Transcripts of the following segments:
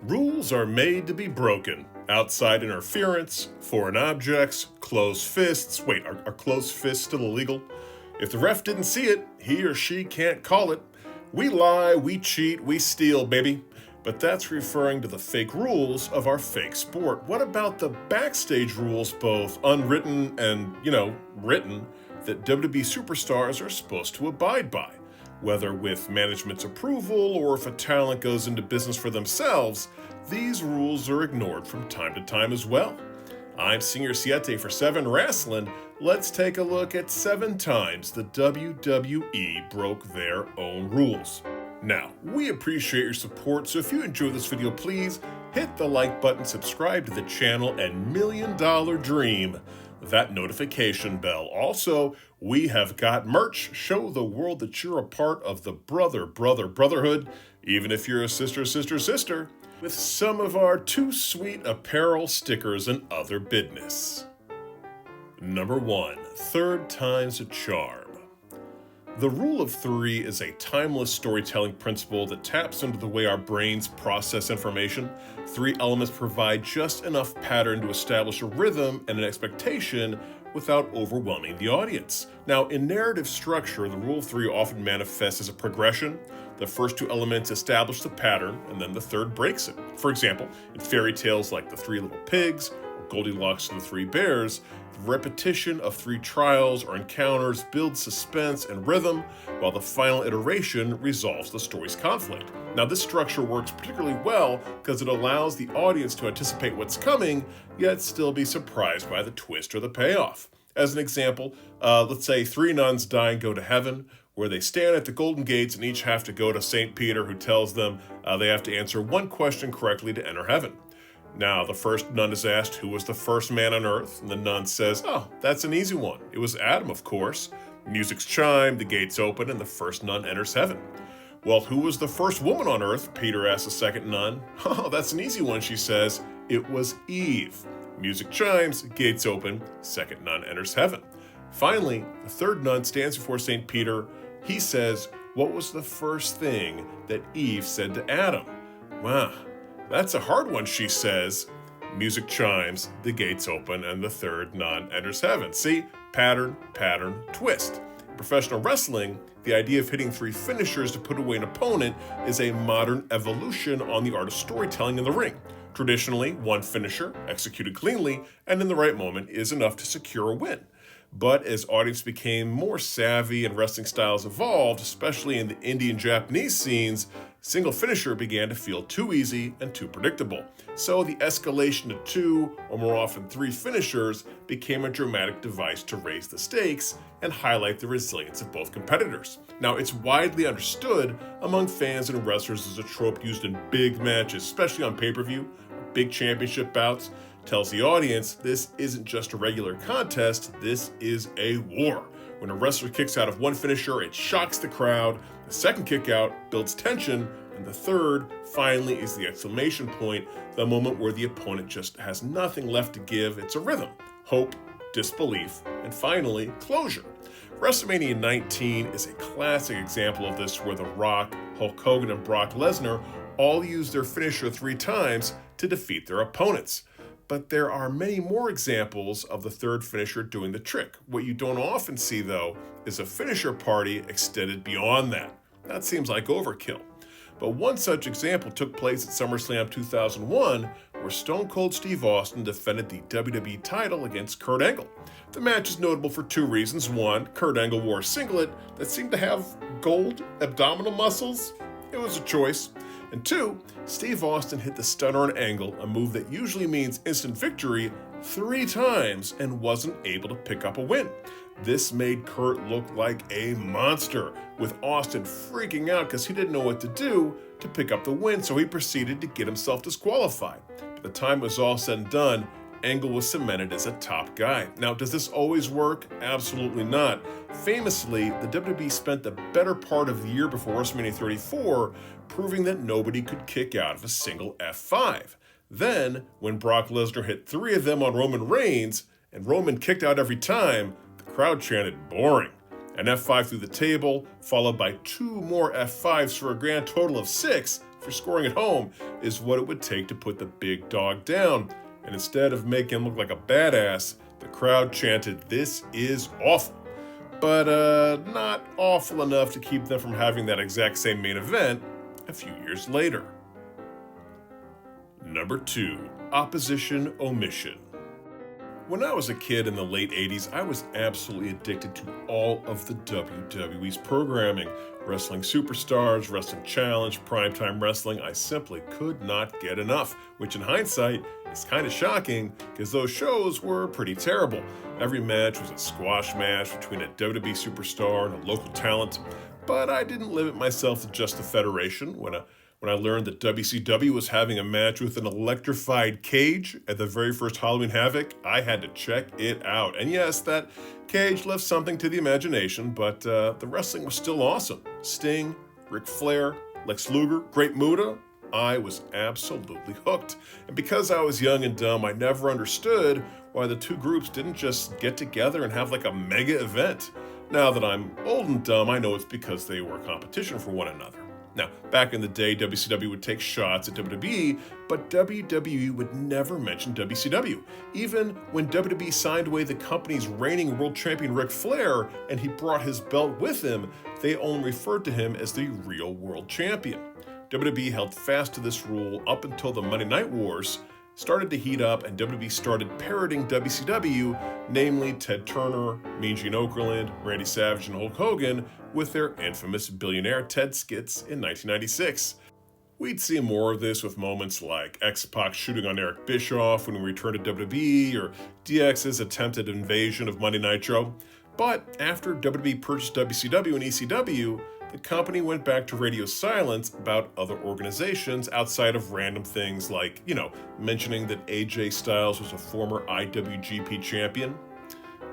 Rules are made to be broken. Outside interference, foreign objects, closed fists. Wait, are closed fists still illegal? If the ref didn't see it, he or she can't call it. We lie, we cheat, we steal, baby. But that's referring to the fake rules of our fake sport. What about the backstage rules, both unwritten and, written, that WWE superstars are supposed to abide by? Whether with management's approval or if a talent goes into business for themselves, these rules are ignored from time to time as well. I'm Senior Siete for 7 Wrestling. Let's take a look at 7 times the WWE broke their own rules. Now, we appreciate your support, so if you enjoyed this video, please hit the like button, subscribe to the channel, and $1 million dream that notification bell. Also, we have got merch. Show the world that you're a part of the brotherhood, even if you're a sister, with some of our too sweet apparel, stickers, and other business. Number 1, third time's a charm. The rule of 3 is a timeless storytelling principle that taps into the way our brains process information. 3 elements provide just enough pattern to establish a rhythm and an expectation without overwhelming the audience. Now, in narrative structure, the rule of 3 often manifests as a progression. The first 2 elements establish the pattern, and then the third breaks it. For example, in fairy tales like The 3 Little Pigs, or Goldilocks and the 3 Bears, the repetition of 3 trials or encounters builds suspense and rhythm, while the final iteration resolves the story's conflict. Now, this structure works particularly well because it allows the audience to anticipate what's coming, yet still be surprised by the twist or the payoff. As an example, let's say 3 nuns die and go to heaven, where they stand at the Golden Gates and each have to go to St. Peter, who tells them they have to answer 1 question correctly to enter heaven. Now, the first nun is asked who was the first man on earth, and the nun says, "Oh, that's an easy one. It was Adam, of course." Music's chime, the gates open, and the first nun enters heaven. "Well, who was the first woman on earth?" Peter asks the second nun. "Oh, that's an easy one," she says. "It was Eve." Music chimes, gates open, second nun enters heaven. Finally, the third nun stands before St. Peter. He says, "What was the first thing that Eve said to Adam?" "Wow, that's a hard one," she says. Music chimes, the gates open, and the third nun enters heaven. See? Pattern, twist. In professional wrestling, the idea of hitting 3 finishers to put away an opponent is a modern evolution on the art of storytelling in the ring. Traditionally, 1 finisher, executed cleanly and in the right moment, is enough to secure a win. But as audience became more savvy and wrestling styles evolved, especially in the Indian and Japanese scenes, single finisher began to feel too easy and too predictable. So the escalation to 2, or more often 3 finishers became a dramatic device to raise the stakes and highlight the resilience of both competitors. Now, it's widely understood among fans and wrestlers as a trope used in big matches, especially on pay-per-view, big championship bouts. Tells the audience this isn't just a regular contest, this is a war. When a wrestler kicks out of 1 finisher, it shocks the crowd. The second kick out builds tension, and the third, finally, is the exclamation point, the moment where the opponent just has nothing left to give. It's a rhythm, hope, disbelief, and finally, closure. WrestleMania 19 is a classic example of this, where The Rock, Hulk Hogan, and Brock Lesnar all used their finisher 3 times to defeat their opponents. But there are many more examples of the third finisher doing the trick. What you don't often see, though, is a finisher party extended beyond that. That seems like overkill. But one such example took place at SummerSlam 2001, where Stone Cold Steve Austin defended the WWE title against Kurt Angle. The match is notable for 2 reasons. 1, Kurt Angle wore a singlet that seemed to have gold abdominal muscles. It was a choice. And 2, Steve Austin hit the stunner on Angle, a move that usually means instant victory, 3 times and wasn't able to pick up a win. This made Kurt look like a monster, with Austin freaking out because he didn't know what to do to pick up the win, so he proceeded to get himself disqualified. By the time it was all said and done, Angle was cemented as a top guy. Now, does this always work? Absolutely not. Famously, the WWE spent the better part of the year before WrestleMania 34 proving that nobody could kick out of a single F5. Then, when Brock Lesnar hit 3 of them on Roman Reigns, and Roman kicked out every time, the crowd chanted, "boring." An F5 through the table, followed by 2 more F5s for a grand total of 6 for scoring at home, is what it would take to put the big dog down. And instead of making him look like a badass, the crowd chanted, "This is awful." But not awful enough to keep them from having that exact same main event a few years later. Number 2, opposition omission. When I was a kid in the late 80s, I was absolutely addicted to all of the WWE's programming. Wrestling Superstars, Wrestling Challenge, Primetime Wrestling, I simply could not get enough, which in hindsight is kind of shocking because those shows were pretty terrible. Every match was a squash match between a WWE superstar and a local talent, but I didn't limit myself to just the Federation. When I learned that WCW was having a match with an electrified cage at the very first Halloween Havoc, I had to check it out. And yes, that cage left something to the imagination, but the wrestling was still awesome. Sting, Ric Flair, Lex Luger, Great Muta, I was absolutely hooked. And because I was young and dumb, I never understood why the two groups didn't just get together and have like a mega event. Now that I'm old and dumb, I know it's because they were competition for one another. Now, back in the day, WCW would take shots at WWE, but WWE would never mention WCW. Even when WWE signed away the company's reigning world champion Ric Flair and he brought his belt with him, they only referred to him as the real world champion. WWE held fast to this rule up until the Monday Night Wars started to heat up and WWE started parroting WCW, namely Ted Turner, Mean Gene Okerlund, Randy Savage, and Hulk Hogan, with their infamous Billionaire Ted skits in 1996. We'd see more of this with moments like X-Pac shooting on Eric Bischoff when we returned to WWE, or DX's attempted invasion of Monday Nitro. But after WWE purchased WCW and ECW, the company went back to radio silence about other organizations outside of random things like, mentioning that AJ Styles was a former IWGP champion.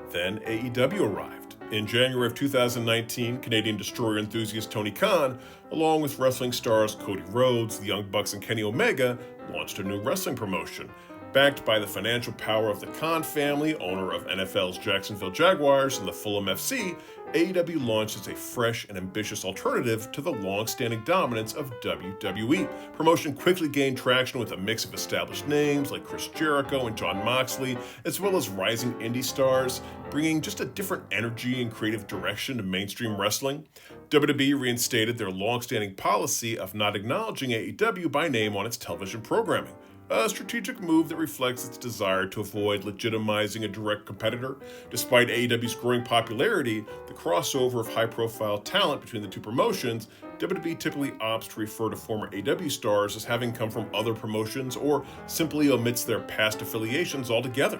Then AEW arrived. In January of 2019, Canadian Destroyer enthusiast Tony Khan, along with wrestling stars Cody Rhodes, the Young Bucks, and Kenny Omega, launched a new wrestling promotion. Backed by the financial power of the Khan family, owner of NFL's Jacksonville Jaguars and the Fulham FC, AEW launched as a fresh and ambitious alternative to the long-standing dominance of WWE. Promotion quickly gained traction with a mix of established names like Chris Jericho and Jon Moxley, as well as rising indie stars, bringing just a different energy and creative direction to mainstream wrestling. WWE reinstated their long-standing policy of not acknowledging AEW by name on its television programming. A strategic move that reflects its desire to avoid legitimizing a direct competitor. Despite AEW's growing popularity, the crossover of high-profile talent between the two promotions, WWE typically opts to refer to former AEW stars as having come from other promotions or simply omits their past affiliations altogether.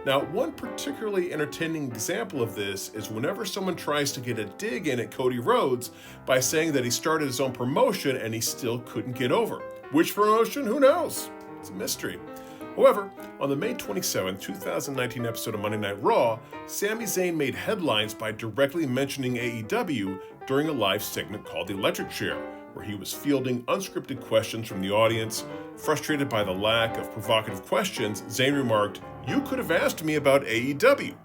Now, one particularly entertaining example of this is whenever someone tries to get a dig in at Cody Rhodes by saying that he started his own promotion and he still couldn't get over. Which promotion? Who knows? It's a mystery. However, on the May 27, 2019 episode of Monday Night Raw, Sami Zayn made headlines by directly mentioning AEW during a live segment called The Electric Chair, where he was fielding unscripted questions from the audience. Frustrated by the lack of provocative questions, Zayn remarked, "You could have asked me about AEW."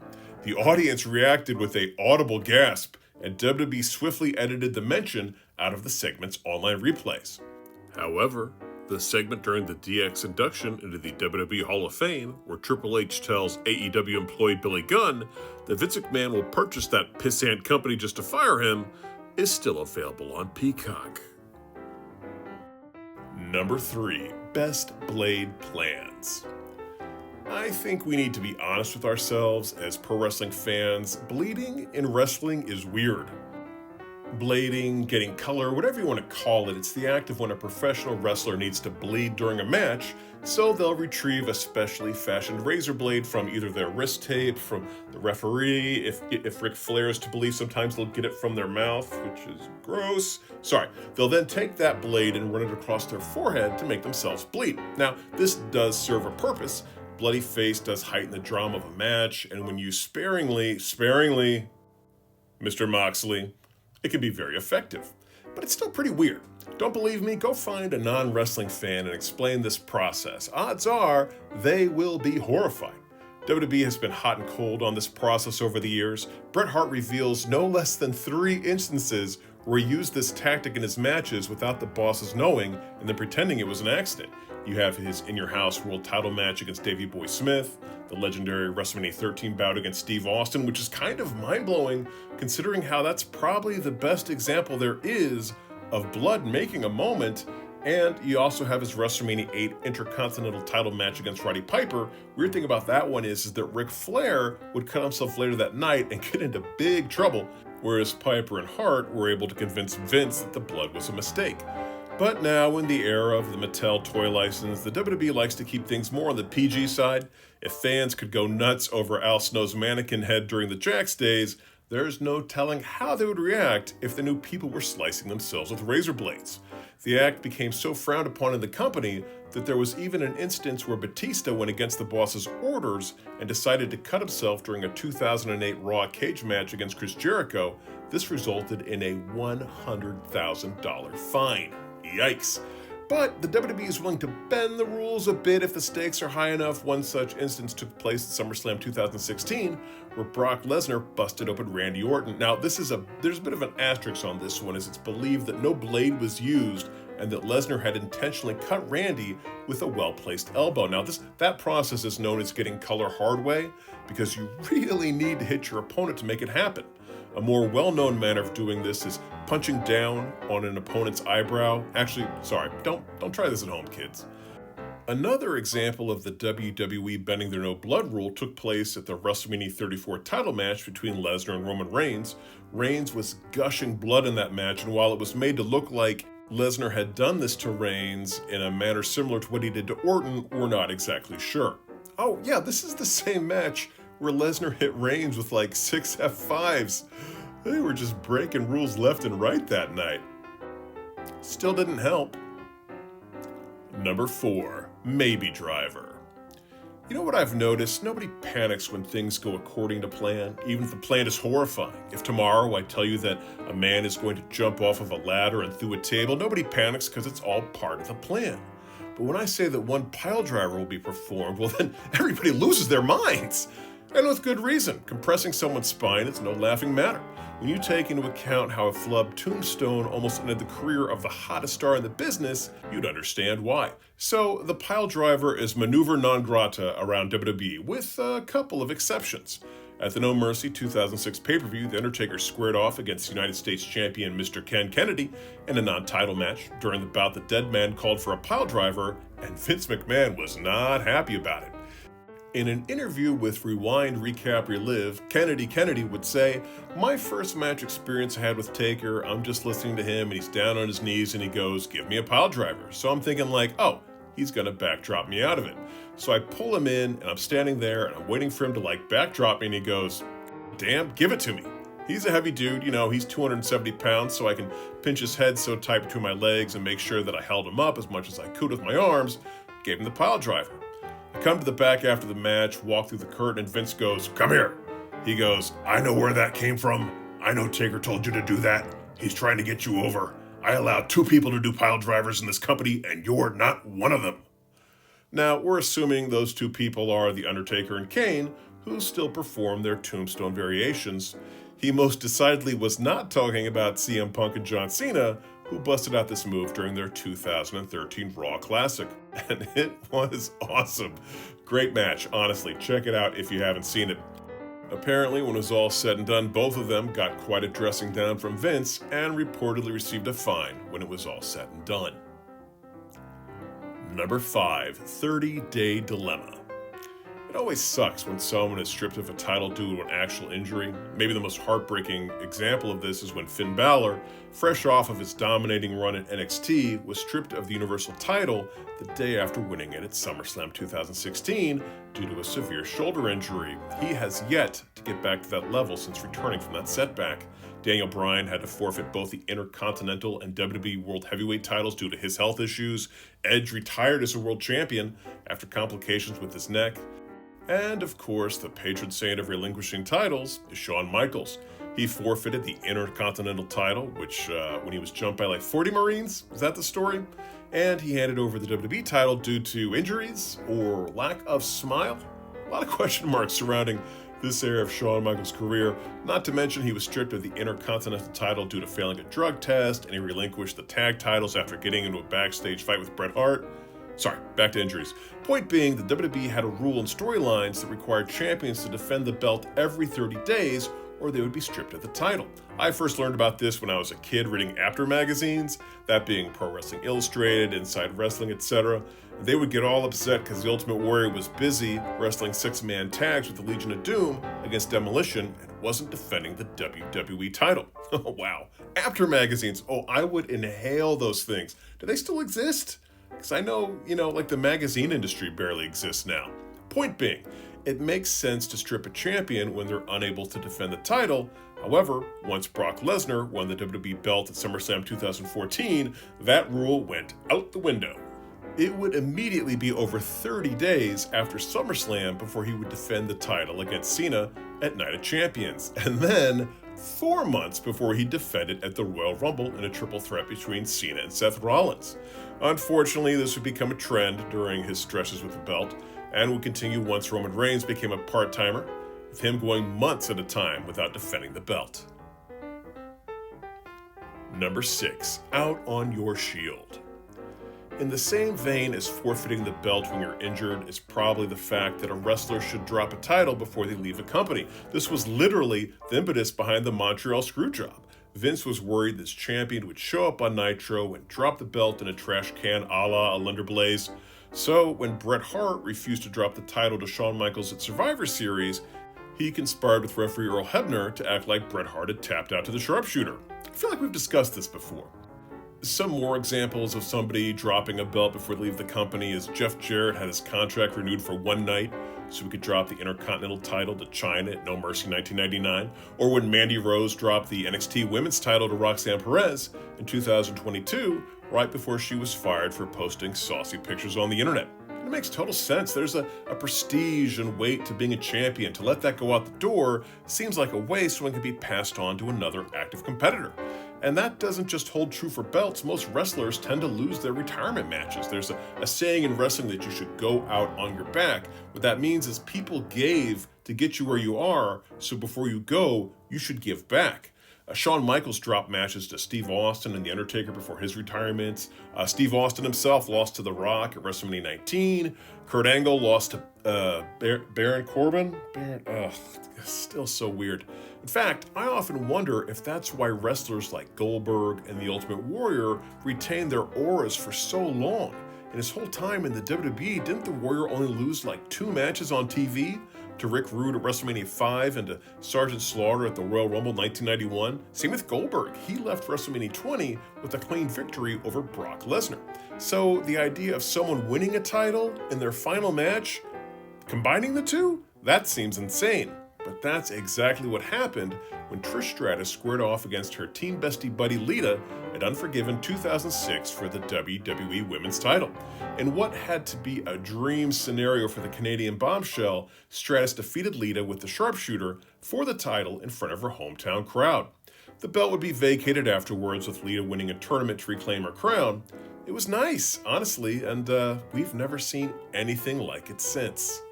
The audience reacted with an audible gasp, and WWE swiftly edited the mention out of the segment's online replays. However, the segment during the DX induction into the WWE Hall of Fame, where Triple H tells AEW employee Billy Gunn that Vince McMahon will purchase that pissant company just to fire him, is still available on Peacock. Number 3, best blade plans. I think we need to be honest with ourselves as pro wrestling fans. Bleeding in wrestling is weird. Blading, getting color, whatever you want to call it, it's the act of when a professional wrestler needs to bleed during a match, so they'll retrieve a specially fashioned razor blade from either their wrist tape, from the referee. If Ric Flair is to believe, sometimes they'll get it from their mouth, which is gross. They'll then take that blade and run it across their forehead to make themselves bleed. Now, this does serve a purpose. Bloody face does heighten the drama of a match, and when used sparingly, Mr. Moxley, it can be very effective. But it's still pretty weird. Don't believe me? Go find a non-wrestling fan and explain this process. Odds are they will be horrified. WWE has been hot and cold on this process over the years. Bret Hart reveals no less than 3 instances where he used this tactic in his matches without the bosses knowing and then pretending it was an accident. You have his In Your House world title match against Davey Boy Smith, the legendary WrestleMania 13 bout against Steve Austin, which is kind of mind-blowing considering how that's probably the best example there is of blood making a moment. And you also have his WrestleMania 8 Intercontinental title match against Roddy Piper. Weird thing about that one is that Ric Flair would cut himself later that night and get into big trouble, whereas Piper and Hart were able to convince Vince that the blood was a mistake. But now, in the era of the Mattel toy license, the WWE likes to keep things more on the PG side. If fans could go nuts over Al Snow's mannequin head during the Jax days, there's no telling how they would react if they knew people were slicing themselves with razor blades. The act became so frowned upon in the company that there was even an instance where Batista went against the boss's orders and decided to cut himself during a 2008 Raw cage match against Chris Jericho. This resulted in a $100,000 fine. Yikes. But the WWE is willing to bend the rules a bit if the stakes are high enough. One such instance took place at SummerSlam 2016, where Brock Lesnar busted open Randy Orton. Now, there's a bit of an asterisk on this one, as it's believed that no blade was used and that Lesnar had intentionally cut Randy with a well-placed elbow. Now, that process is known as getting color hard way, because you really need to hit your opponent to make it happen. A more well-known manner of doing this is punching down on an opponent's eyebrow. Actually, sorry, don't try this at home, kids. Another example of the WWE bending their no blood rule took place at the WrestleMania 34 title match between Lesnar and Roman Reigns. Reigns was gushing blood in that match, and while it was made to look like Lesnar had done this to Reigns in a manner similar to what he did to Orton, we're not exactly sure. Oh yeah, this is the same match where Lesnar hit Reigns with like 6 F5s. They were just breaking rules left and right that night. Still didn't help. Number 4, Maybe Driver. You know what I've noticed? Nobody panics when things go according to plan, even if the plan is horrifying. If tomorrow I tell you that a man is going to jump off of a ladder and through a table, nobody panics because it's all part of the plan. But when I say that one pile driver will be performed, well then everybody loses their minds. And with good reason. Compressing someone's spine is no laughing matter. When you take into account how a flub tombstone almost ended the career of the hottest star in the business, you'd understand why. So the pile driver is maneuver non grata around WWE, with a couple of exceptions. At the No Mercy 2006 pay-per-view, The Undertaker squared off against United States champion Mr. Ken Kennedy in a non-title match. During the bout, the dead man called for a pile driver, and Vince McMahon was not happy about it. In an interview with Rewind, Recap, Relive, Kennedy would say, "My first match experience I had with Taker, I'm just listening to him and he's down on his knees and he goes, 'Give me a pile driver.' So I'm thinking like, oh, he's gonna backdrop me out of it. So I pull him in and I'm standing there and I'm waiting for him to like backdrop me and he goes, 'Damn, give it to me.' He's a heavy dude, he's 270 pounds, so I can pinch his head so tight between my legs and make sure that I held him up as much as I could with my arms, gave him the pile driver. I come to the back after the match, walk through the curtain, and Vince goes, 'Come here.' He goes, 'I know where that came from. I know Taker told you to do that. He's trying to get you over. I allowed 2 people to do pile drivers in this company, and you're not one of them.'" Now, we're assuming those 2 people are The Undertaker and Kane, who still perform their tombstone variations. He most decidedly was not talking about CM Punk and John Cena, who busted out this move during their 2013 Raw Classic. And it was awesome. Great match, honestly. Check it out if you haven't seen it. Apparently, when it was all said and done, both of them got quite a dressing down from Vince and reportedly received a fine when it was all said and done. Number 5, 30-Day Dilemma. It always sucks when someone is stripped of a title due to an actual injury. Maybe the most heartbreaking example of this is when Finn Balor, fresh off of his dominating run at NXT, was stripped of the Universal title the day after winning it at SummerSlam 2016 due to a severe shoulder injury. He has yet to get back to that level since returning from that setback. Daniel Bryan had to forfeit both the Intercontinental and WWE World Heavyweight titles due to his health issues. Edge retired as a world champion after complications with his neck. And, of course, the patron saint of relinquishing titles is Shawn Michaels. He forfeited the Intercontinental title, which, when he was jumped by like 40 Marines, is that the story? And he handed over the WWE title due to injuries or lack of smile. lot of question marks surrounding this era of Shawn Michaels' career, not to mention he was stripped of the Intercontinental title due to failing a drug test, and he relinquished the tag titles after getting into a backstage fight with Bret Hart. Sorry, back to injuries. Point being, the WWE had a rule in storylines that required champions to defend the belt every 30 days, or they would be stripped of the title. I first learned about this when I was a kid reading After magazines, that being Pro Wrestling Illustrated, Inside Wrestling, etc. They would get all upset because the Ultimate Warrior was busy wrestling six-man tags with the Legion of Doom against Demolition and wasn't defending the WWE title. Oh, wow. After magazines. Oh, I would inhale those things. Do they still exist? Because I know, like the magazine industry barely exists now. Point being, it makes sense to strip a champion when they're unable to defend the title. However, once Brock Lesnar won the WWE belt at SummerSlam 2014, that rule went out the window. It would immediately be over 30 days after SummerSlam before he would defend the title against Cena at Night of Champions, and then 4 months before he defended at the Royal Rumble in a triple threat between Cena and Seth Rollins. Unfortunately, this would become a trend during his stretches with the belt, and would continue once Roman Reigns became a part-timer, with him going months at a time without defending the belt. Number 6, out on your shield. In the same vein as forfeiting the belt when you're injured is probably the fact that a wrestler should drop a title before they leave a company. This was literally the impetus behind the Montreal Screwjob. Vince was worried this champion would show up on Nitro and drop the belt in a trash can a la Lunder Blaze. So when Bret Hart refused to drop the title to Shawn Michaels at Survivor Series, he conspired with referee Earl Hebner to act like Bret Hart had tapped out to the sharpshooter. I feel like we've discussed this before. Some more examples of somebody dropping a belt before they leave the company is Jeff Jarrett had his contract renewed for one night so he could drop the Intercontinental title to Chyna at No Mercy 1999, or when Mandy Rose dropped the NXT Women's title to Roxanne Perez in 2022, right before she was fired for posting saucy pictures on the internet. And it makes total sense. There's a prestige and weight to being a champion. To let that go out the door seems like a waste when it can be passed on to another active competitor. And that doesn't just hold true for belts. Most wrestlers tend to lose their retirement matches. There's a saying in wrestling that you should go out on your back. What that means is people gave to get you where you are, so before you go, you should give back. Shawn Michaels dropped matches to Steve Austin and The Undertaker before his retirements. Steve Austin himself lost to The Rock at WrestleMania 19. Kurt Angle lost to Baron Corbin. Still so weird. In fact, I often wonder if that's why wrestlers like Goldberg and The Ultimate Warrior retained their auras for so long. In his whole time in the WWE, didn't the Warrior only lose like 2 matches on TV? To Rick Rude at WrestleMania 5 and to Sergeant Slaughter at the Royal Rumble 1991. Same with Goldberg. He left WrestleMania 20 with a clean victory over Brock Lesnar. So the idea of someone winning a title in their final match, combining the two, that seems insane. But that's exactly what happened when Trish Stratus squared off against her team bestie buddy Lita at Unforgiven 2006 for the WWE Women's title. In what had to be a dream scenario for the Canadian bombshell, Stratus defeated Lita with the sharpshooter for the title in front of her hometown crowd. The belt would be vacated afterwards, with Lita winning a tournament to reclaim her crown. It was nice, honestly, and we've never seen anything like it since.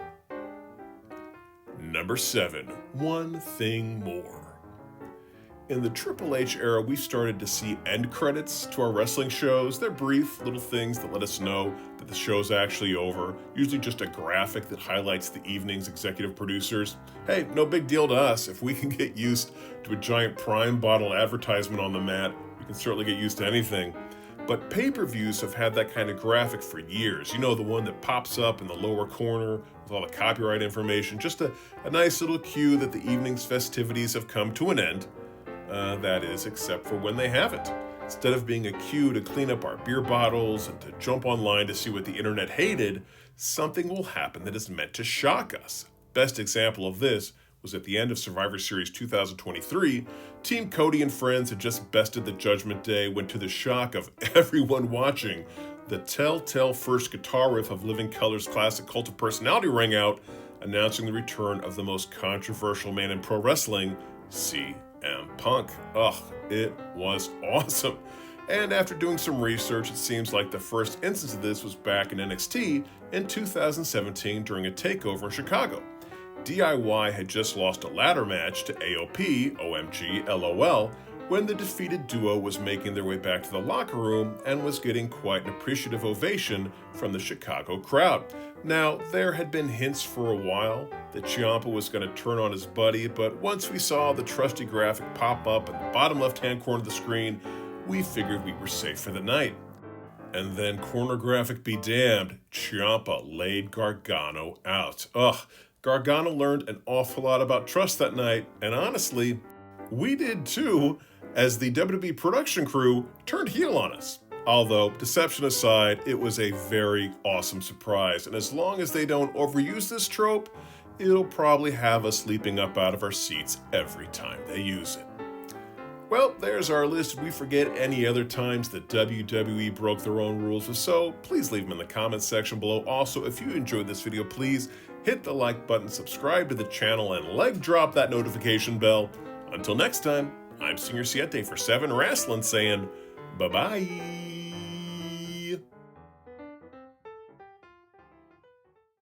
Number 7, one thing more. In the Triple H era, we started to see end credits to our wrestling shows. They're brief little things that let us know that the show's actually over, usually just a graphic that highlights the evening's executive producers. Hey, no big deal to us. If we can get used to a giant Prime bottle advertisement on the mat, we can certainly get used to anything. But pay-per-views have had that kind of graphic for years. You know, the one that pops up in the lower corner with all the copyright information. Just a nice little cue that the evening's festivities have come to an end. That is, except for when they haven't. Instead of being a cue to clean up our beer bottles and to jump online to see what the internet hated, something will happen that is meant to shock us. Best example of this was at the end of Survivor Series 2023, Team Cody and friends had just bested the Judgment Day when, to the shock of everyone watching, the telltale first guitar riff of Living Colour's classic Cult of Personality rang out, announcing the return of the most controversial man in pro wrestling, CM Punk. It was awesome. And after doing some research, it seems like the first instance of this was back in NXT in 2017 during a takeover in Chicago. DIY had just lost a ladder match to AOP, OMG, LOL, when the defeated duo was making their way back to the locker room and was getting quite an appreciative ovation from the Chicago crowd. Now, there had been hints for a while that Ciampa was going to turn on his buddy, but once we saw the trusty graphic pop up in the bottom left-hand corner of the screen, we figured we were safe for the night. And then, corner graphic be damned, Ciampa laid Gargano out. Ugh, Gargano learned an awful lot about trust that night, and honestly, we did too, as the WWE production crew turned heel on us. Although, deception aside, it was a very awesome surprise, and as long as they don't overuse this trope, it'll probably have us leaping up out of our seats every time they use it. Well, there's our list. Did we forget any other times that WWE broke their own rules? If so, please leave them in the comments section below. Also, if you enjoyed this video, please hit the like button, subscribe to the channel, and leg drop that notification bell. Until next time, I'm Singer Siete for 7 Wrestling saying bye-bye.